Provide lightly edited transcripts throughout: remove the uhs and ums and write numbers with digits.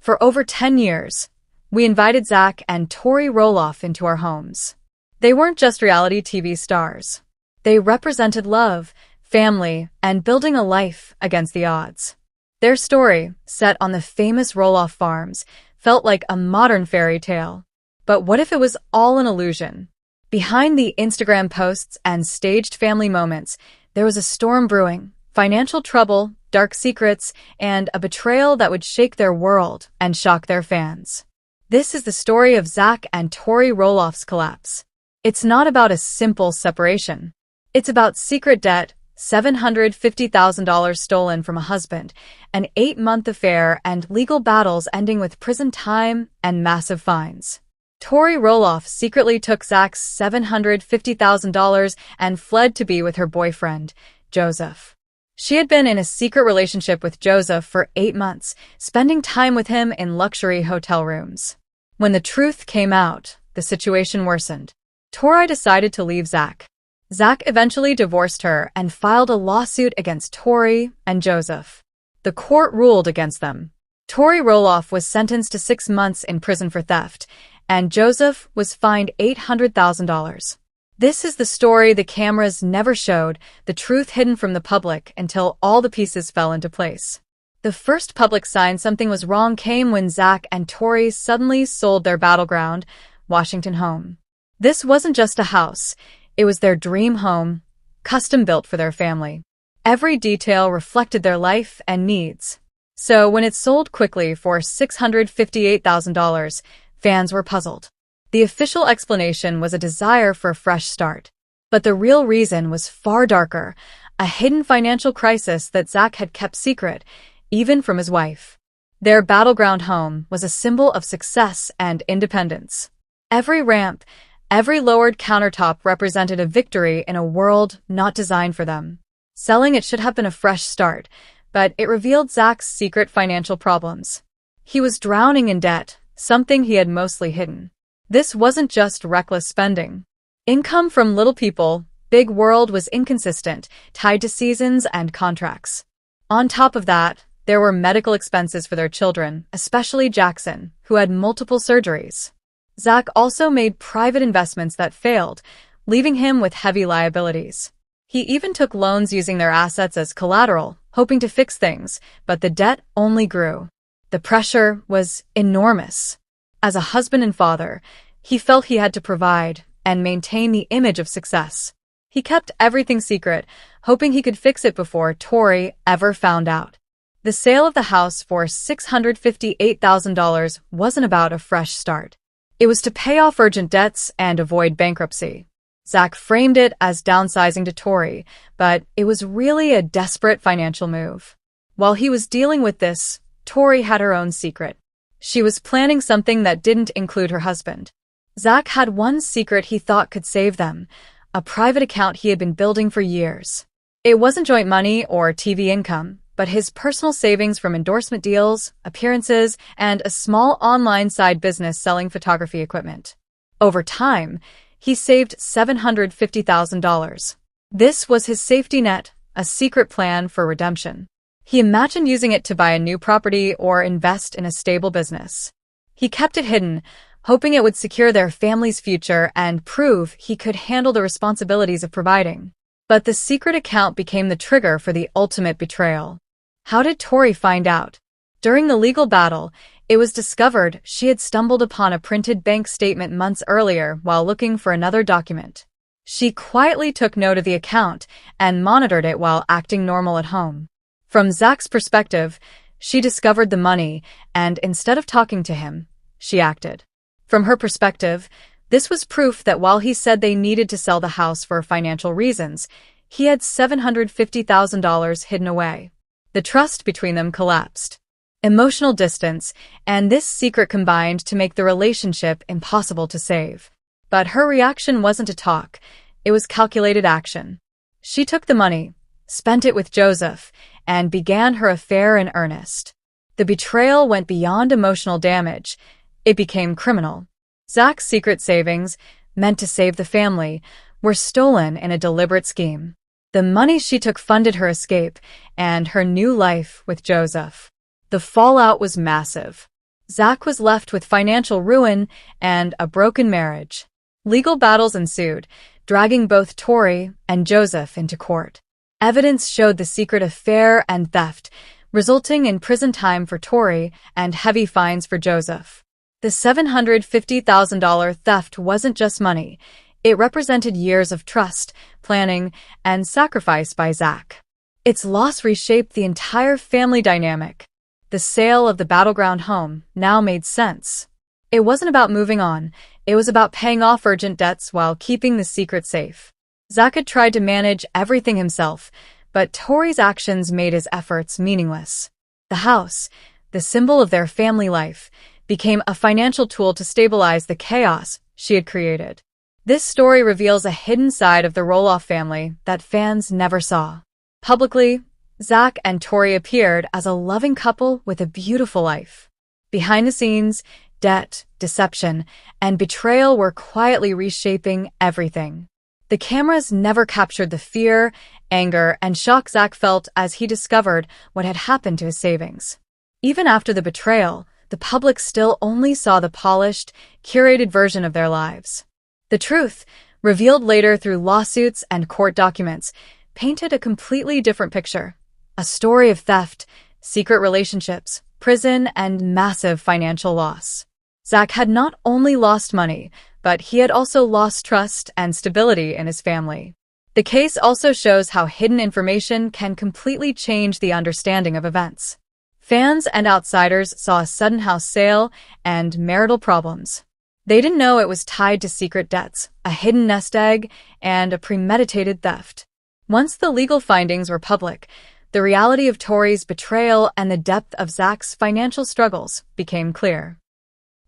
For over 10 years, we invited Zach and Tori Roloff into our homes. They weren't just reality TV stars. They represented love, family, and building a life against the odds. Their story, set on the famous Roloff farms, felt like a modern fairy tale. But what if it was all an illusion? Behind the Instagram posts and staged family moments, there was a storm brewing, financial trouble, dark secrets, and a betrayal that would shake their world and shock their fans. This is the story of Zach and Tori Roloff's collapse. It's not about a simple separation. It's about secret debt, $750,000 stolen from a husband, an 8-month affair, and legal battles ending with prison time and massive fines. Tori Roloff secretly took Zach's $750,000 and fled to be with her boyfriend, Joseph. She had been in a secret relationship with Joseph for 8 months, spending time with him in luxury hotel rooms. When the truth came out, the situation worsened. Tori decided to leave Zach. Zach eventually divorced her and filed a lawsuit against Tori and Joseph. The court ruled against them. Tori Roloff was sentenced to 6 months in prison for theft, and Joseph was fined $800,000. This is the story the cameras never showed, the truth hidden from the public until all the pieces fell into place. The first public sign something was wrong came when Zach and Tori suddenly sold their battleground, Washington home. This wasn't just a house, it was their dream home, custom-built for their family. Every detail reflected their life and needs. So when it sold quickly for $658,000, fans were puzzled. The official explanation was a desire for a fresh start. But the real reason was far darker, a hidden financial crisis that Zach had kept secret, even from his wife. Their battleground home was a symbol of success and independence. Every ramp, every lowered countertop represented a victory in a world not designed for them. Selling it should have been a fresh start, but it revealed Zach's secret financial problems. He was drowning in debt, something he had mostly hidden. This wasn't just reckless spending. Income from Little People, Big World was inconsistent, tied to seasons and contracts. On top of that, there were medical expenses for their children, especially Jackson, who had multiple surgeries. Zach also made private investments that failed, leaving him with heavy liabilities. He even took loans using their assets as collateral, hoping to fix things, but the debt only grew. The pressure was enormous. As a husband and father, he felt he had to provide and maintain the image of success. He kept everything secret, hoping he could fix it before Tori ever found out. The sale of the house for $658,000 wasn't about a fresh start. It was to pay off urgent debts and avoid bankruptcy. Zach framed it as downsizing to Tori, but it was really a desperate financial move. While he was dealing with this, Tori had her own secret. She was planning something that didn't include her husband. Zach had one secret he thought could save them, a private account he had been building for years. It wasn't joint money or TV income, but his personal savings from endorsement deals, appearances, and a small online side business selling photography equipment. Over time, he saved $750,000. This was his safety net, a secret plan for redemption. He imagined using it to buy a new property or invest in a stable business. He kept it hidden, hoping it would secure their family's future and prove he could handle the responsibilities of providing. But the secret account became the trigger for the ultimate betrayal. How did Tori find out? During the legal battle, it was discovered she had stumbled upon a printed bank statement months earlier while looking for another document. She quietly took note of the account and monitored it while acting normal at home. From Zach's perspective, she discovered the money, and instead of talking to him, she acted. From her perspective, this was proof that while he said they needed to sell the house for financial reasons, he had $750,000 hidden away. The trust between them collapsed. Emotional distance and this secret combined to make the relationship impossible to save. But her reaction wasn't to talk, it was calculated action. She took the money, spent it with Joseph, and began her affair in earnest. The betrayal went beyond emotional damage. It became criminal. Zach's secret savings, meant to save the family, were stolen in a deliberate scheme. The money she took funded her escape and her new life with Joseph. The fallout was massive. Zach was left with financial ruin and a broken marriage. Legal battles ensued, dragging both Tori and Joseph into court. Evidence showed the secret affair and theft, resulting in prison time for Tori and heavy fines for Joseph. The $750,000 theft wasn't just money. It represented years of trust, planning, and sacrifice by Zach. Its loss reshaped the entire family dynamic. The sale of the battleground home now made sense. It wasn't about moving on. It was about paying off urgent debts while keeping the secret safe. Zach had tried to manage everything himself, but Tori's actions made his efforts meaningless. The house, the symbol of their family life, became a financial tool to stabilize the chaos she had created. This story reveals a hidden side of the Roloff family that fans never saw. Publicly, Zach and Tori appeared as a loving couple with a beautiful life. Behind the scenes, debt, deception, and betrayal were quietly reshaping everything. The cameras never captured the fear, anger, and shock Zach felt as he discovered what had happened to his savings. Even after the betrayal, the public still only saw the polished, curated version of their lives. The truth, revealed later through lawsuits and court documents, painted a completely different picture. A story of theft, secret relationships, prison, and massive financial loss. Zach had not only lost money, but he had also lost trust and stability in his family. The case also shows how hidden information can completely change the understanding of events. Fans and outsiders saw a sudden house sale and marital problems. They didn't know it was tied to secret debts, a hidden nest egg, and a premeditated theft. Once the legal findings were public, the reality of Tori's betrayal and the depth of Zach's financial struggles became clear.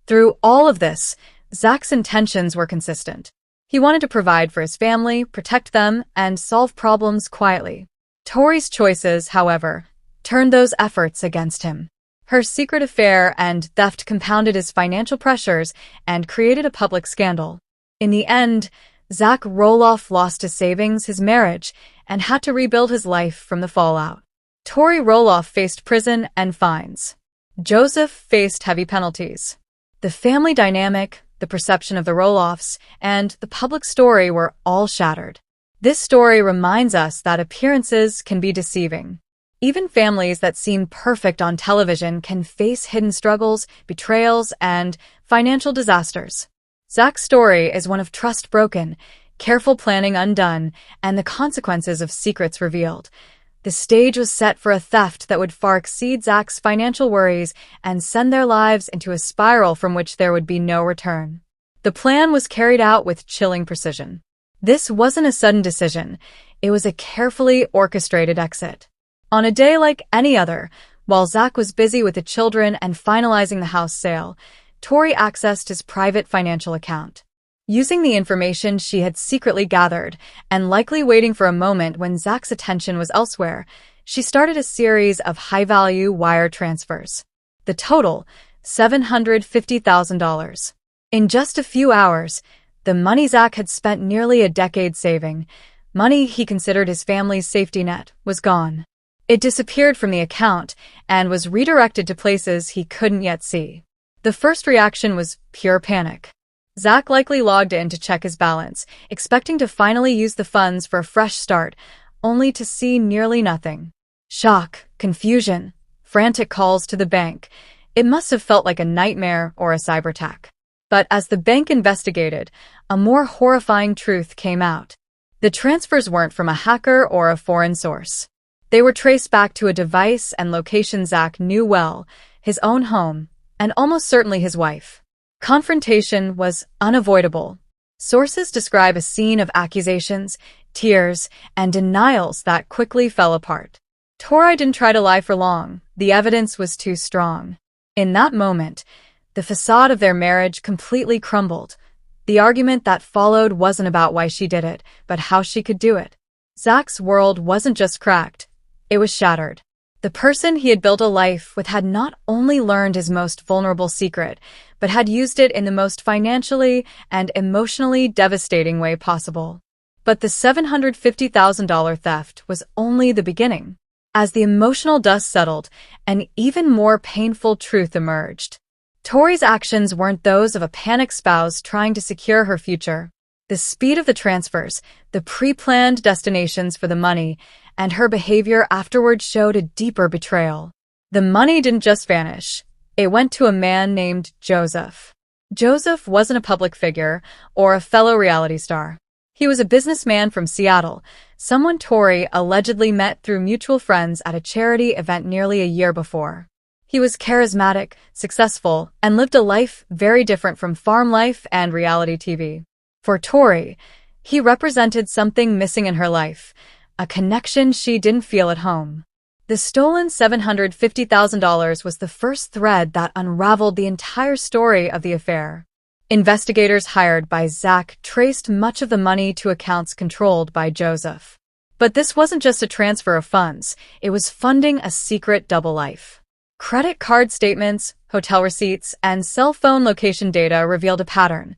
Through all of this, Zach's intentions were consistent. He wanted to provide for his family, protect them, and solve problems quietly. Tori's choices, however, turned those efforts against him. Her secret affair and theft compounded his financial pressures and created a public scandal. In the end, Zach Roloff lost his savings, his marriage, and had to rebuild his life from the fallout. Tori Roloff faced prison and fines. Joseph faced heavy penalties. The family dynamic, the perception of the Roloffs, and the public story were all shattered. This story reminds us that appearances can be deceiving. Even families that seem perfect on television can face hidden struggles, betrayals, and financial disasters. Zach's story is one of trust broken, careful planning undone, and the consequences of secrets revealed. The stage was set for a theft that would far exceed Zach's financial worries and send their lives into a spiral from which there would be no return. The plan was carried out with chilling precision. This wasn't a sudden decision. It was a carefully orchestrated exit. On a day like any other, while Zach was busy with the children and finalizing the house sale, Tori accessed his private financial account. Using the information she had secretly gathered, and likely waiting for a moment when Zach's attention was elsewhere, she started a series of high-value wire transfers. The total, $750,000. In just a few hours, the money Zach had spent nearly a decade saving, money he considered his family's safety net, was gone. It disappeared from the account and was redirected to places he couldn't yet see. The first reaction was pure panic. Zach likely logged in to check his balance, expecting to finally use the funds for a fresh start, only to see nearly nothing. Shock, confusion, frantic calls to the bank. It must have felt like a nightmare or a cyber attack. But as the bank investigated, a more horrifying truth came out. The transfers weren't from a hacker or a foreign source. They were traced back to a device and location Zach knew well, his own home, and almost certainly his wife. Confrontation was unavoidable. Sources describe a scene of accusations, tears, and denials that quickly fell apart. Tori didn't try to lie for long. The evidence was too strong. In that moment, the facade of their marriage completely crumbled. The argument that followed wasn't about why she did it, but how she could do it. Zach's world wasn't just cracked. It was shattered. The person he had built a life with had not only learned his most vulnerable secret, but had used it in the most financially and emotionally devastating way possible. But the $750,000 theft was only the beginning. As the emotional dust settled, an even more painful truth emerged. Tori's actions weren't those of a panicked spouse trying to secure her future. The speed of the transfers, the pre-planned destinations for the money, and her behavior afterward showed a deeper betrayal. The money didn't just vanish. It went to a man named Joseph. Joseph wasn't a public figure or a fellow reality star. He was a businessman from Seattle, someone Tori allegedly met through mutual friends at a charity event nearly a year before. He was charismatic, successful, and lived a life very different from farm life and reality TV. For Tori, he represented something missing in her life, a connection she didn't feel at home. The stolen $750,000 was the first thread that unraveled the entire story of the affair. Investigators hired by Zach traced much of the money to accounts controlled by Joseph. But this wasn't just a transfer of funds, it was funding a secret double life. Credit card statements, hotel receipts, and cell phone location data revealed a pattern.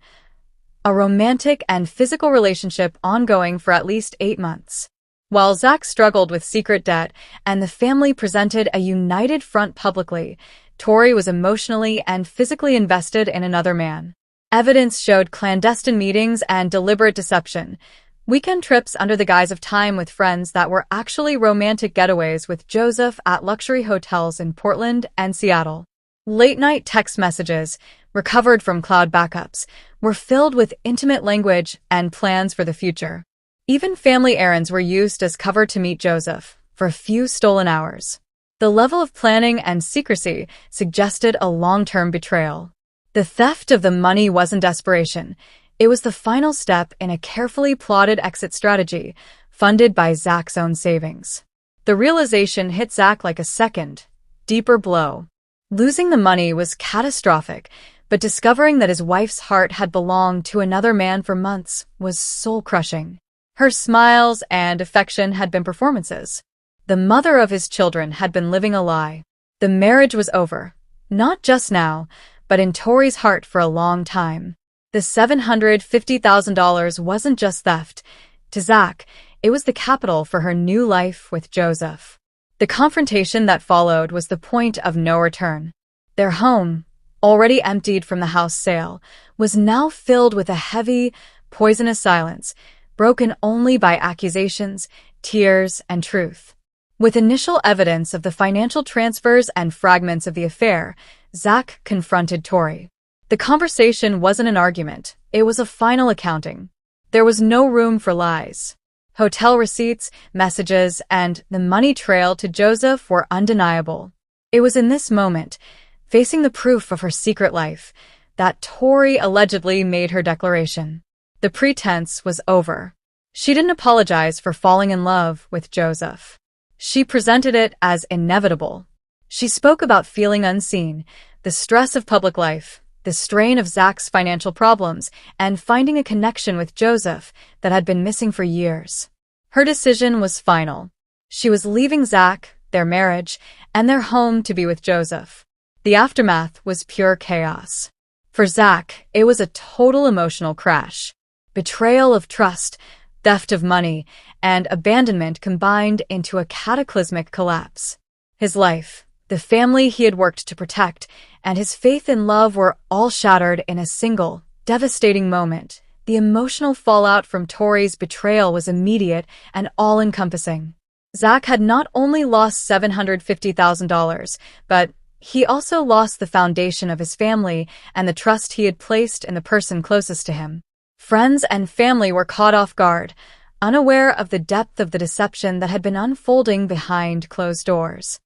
A romantic and physical relationship ongoing for at least 8 months. While Zach struggled with secret debt and the family presented a united front publicly, Tori was emotionally and physically invested in another man. Evidence showed clandestine meetings and deliberate deception, weekend trips under the guise of time with friends that were actually romantic getaways with Joseph at luxury hotels in Portland and Seattle. Late-night text messages, recovered from cloud backups, were filled with intimate language and plans for the future. Even family errands were used as cover to meet Joseph for a few stolen hours. The level of planning and secrecy suggested a long-term betrayal. The theft of the money wasn't desperation. It was the final step in a carefully plotted exit strategy, funded by Zach's own savings. The realization hit Zach like a second, deeper blow. Losing the money was catastrophic, but discovering that his wife's heart had belonged to another man for months was soul-crushing. Her smiles and affection had been performances. The mother of his children had been living a lie. The marriage was over, not just now, but in Tori's heart for a long time. The $750,000 wasn't just theft. To Zach, it was the capital for her new life with Joseph. The confrontation that followed was the point of no return. Their home, already emptied from the house sale, was now filled with a heavy, poisonous silence, broken only by accusations, tears, and truth. With initial evidence of the financial transfers and fragments of the affair, Zach confronted Tori. The conversation wasn't an argument, it was a final accounting. There was no room for lies. Hotel receipts, messages, and the money trail to Joseph were undeniable. It was in this moment, facing the proof of her secret life, that Tori allegedly made her declaration. The pretense was over. She didn't apologize for falling in love with Joseph. She presented it as inevitable. She spoke about feeling unseen, the stress of public life, the strain of Zach's financial problems, and finding a connection with Joseph that had been missing for years. Her decision was final. She was leaving Zach, their marriage, and their home to be with Joseph. The aftermath was pure chaos. For Zach, it was a total emotional crash. Betrayal of trust, theft of money, and abandonment combined into a cataclysmic collapse. His life, the family he had worked to protect, and his faith in love were all shattered in a single, devastating moment. The emotional fallout from Tori's betrayal was immediate and all-encompassing. Zach had not only lost $750,000, but he also lost the foundation of his family and the trust he had placed in the person closest to him. Friends and family were caught off guard, unaware of the depth of the deception that had been unfolding behind closed doors.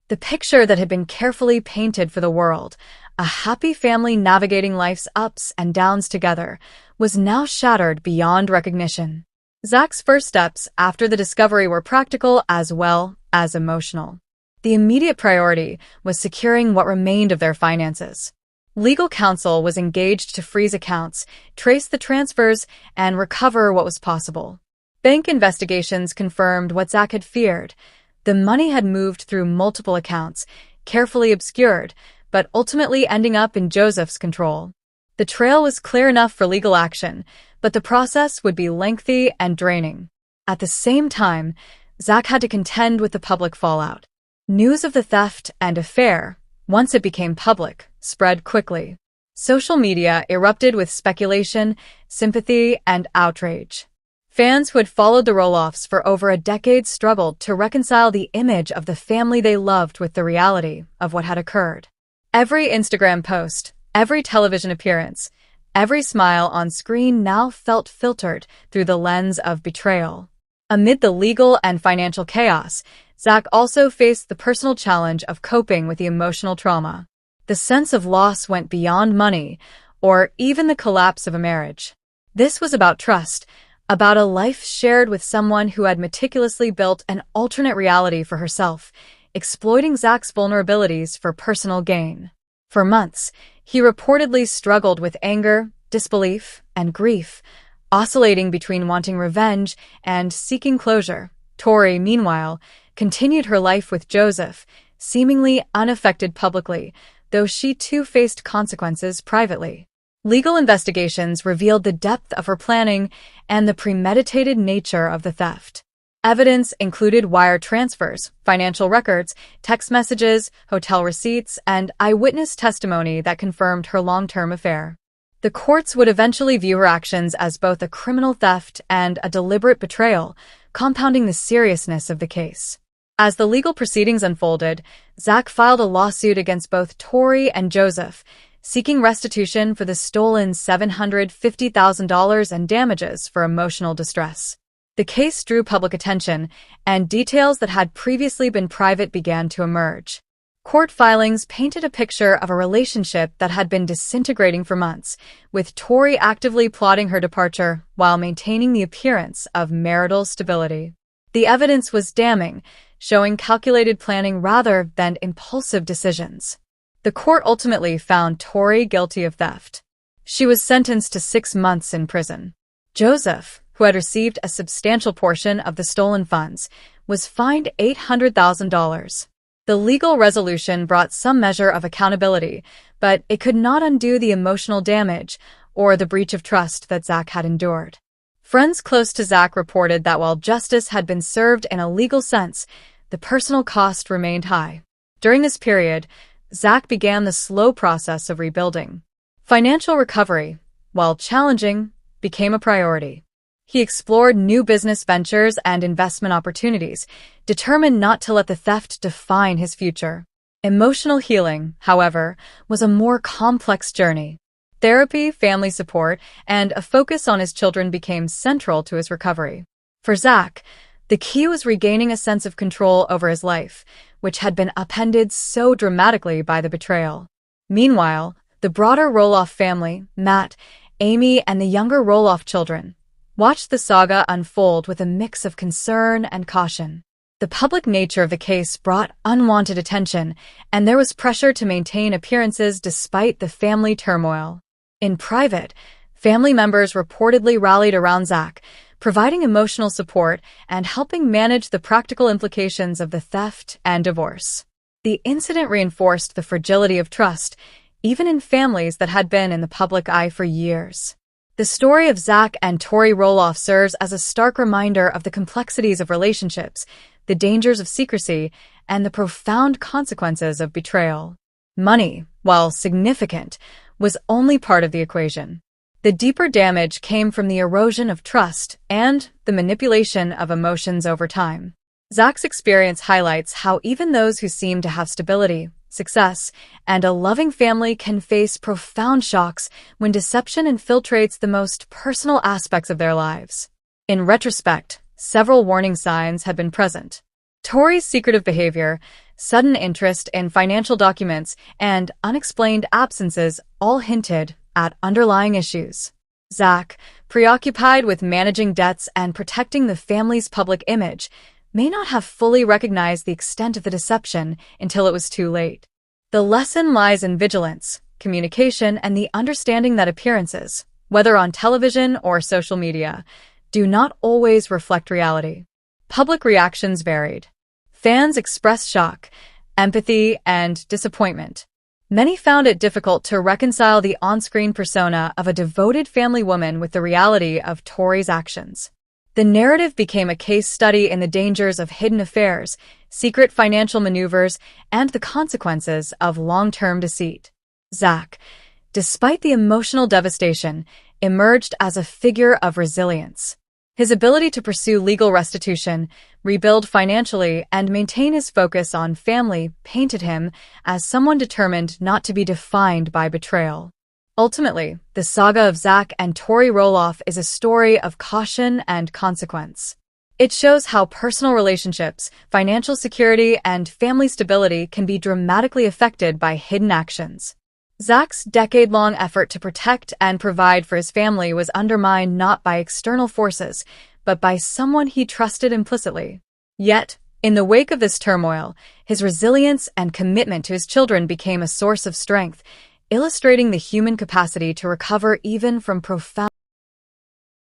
The picture that had been carefully painted for the world, a happy family navigating life's ups and downs together, was now shattered beyond recognition. Zach's first steps after the discovery were practical as well as emotional. The immediate priority was securing what remained of their finances. Legal counsel was engaged to freeze accounts, trace the transfers, and recover what was possible. Bank investigations confirmed what Zach had feared. The money had moved through multiple accounts, carefully obscured, but ultimately ending up in Joseph's control. The trail was clear enough for legal action, but the process would be lengthy and draining. At the same time, Zach had to contend with the public fallout. News of the theft and affair, once it became public, spread quickly. Social media erupted with speculation, sympathy, and outrage. Fans who had followed the Roloffs for over a decade struggled to reconcile the image of the family they loved with the reality of what had occurred. Every Instagram post, every television appearance, every smile on screen now felt filtered through the lens of betrayal. Amid the legal and financial chaos, Zach also faced the personal challenge of coping with the emotional trauma. The sense of loss went beyond money, or even the collapse of a marriage. This was about trust, about a life shared with someone who had meticulously built an alternate reality for herself, exploiting Zach's vulnerabilities for personal gain. For months, he reportedly struggled with anger, disbelief, and grief, oscillating between wanting revenge and seeking closure. Tori, meanwhile, continued her life with Joseph, seemingly unaffected publicly, though she too faced consequences privately. Legal investigations revealed the depth of her planning and the premeditated nature of the theft. Evidence included wire transfers, financial records, text messages, hotel receipts, and eyewitness testimony that confirmed her long-term affair. The courts would eventually view her actions as both a criminal theft and a deliberate betrayal, compounding the seriousness of the case. As the legal proceedings unfolded, Zach filed a lawsuit against both Tori and Joseph, seeking restitution for the stolen $750,000 and damages for emotional distress. The case drew public attention, and details that had previously been private began to emerge. Court filings painted a picture of a relationship that had been disintegrating for months, with Tori actively plotting her departure while maintaining the appearance of marital stability. The evidence was damning, showing calculated planning rather than impulsive decisions. The court ultimately found Tori guilty of theft. She was sentenced to 6 months in prison. Joseph, who had received a substantial portion of the stolen funds, was fined $800,000. The legal resolution brought some measure of accountability, but it could not undo the emotional damage or the breach of trust that Zach had endured. Friends close to Zach reported that while justice had been served in a legal sense, the personal cost remained high. During this period, Zach began the slow process of rebuilding. Financial recovery, while challenging, became a priority. He explored new business ventures and investment opportunities, determined not to let the theft define his future. Emotional healing, however, was a more complex journey. Therapy, family support, and a focus on his children became central to his recovery. For Zach, the key was regaining a sense of control over his life, which had been upended so dramatically by the betrayal. Meanwhile, the broader Roloff family, Matt, Amy, and the younger Roloff children, watched the saga unfold with a mix of concern and caution. The public nature of the case brought unwanted attention, and there was pressure to maintain appearances despite the family turmoil. In private, family members reportedly rallied around Zach, providing emotional support and helping manage the practical implications of the theft and divorce. The incident reinforced the fragility of trust, even in families that had been in the public eye for years. The story of Zach and Tori Roloff serves as a stark reminder of the complexities of relationships, the dangers of secrecy, and the profound consequences of betrayal. Money, while significant, was only part of the equation. The deeper damage came from the erosion of trust and the manipulation of emotions over time. Zach's experience highlights how even those who seem to have stability, success, and a loving family can face profound shocks when deception infiltrates the most personal aspects of their lives. In retrospect, several warning signs had been present. Tori's secretive behavior, sudden interest in financial documents, and unexplained absences all hinted at underlying issues. Zach, preoccupied with managing debts and protecting the family's public image, may not have fully recognized the extent of the deception until it was too late. The lesson lies in vigilance, communication, and the understanding that appearances, whether on television or social media, do not always reflect reality. Public reactions varied. Fans expressed shock, empathy, and disappointment. Many found it difficult to reconcile the on-screen persona of a devoted family woman with the reality of Tori's actions. The narrative became a case study in the dangers of hidden affairs, secret financial maneuvers, and the consequences of long-term deceit. Zach, despite the emotional devastation, emerged as a figure of resilience. His ability to pursue legal restitution, rebuild financially, and maintain his focus on family painted him as someone determined not to be defined by betrayal. Ultimately, the saga of Zach and Tori Roloff is a story of caution and consequence. It shows how personal relationships, financial security, and family stability can be dramatically affected by hidden actions. Zach's decade-long effort to protect and provide for his family was undermined not by external forces, but by someone he trusted implicitly. Yet, in the wake of this turmoil, his resilience and commitment to his children became a source of strength, illustrating the human capacity to recover even from profound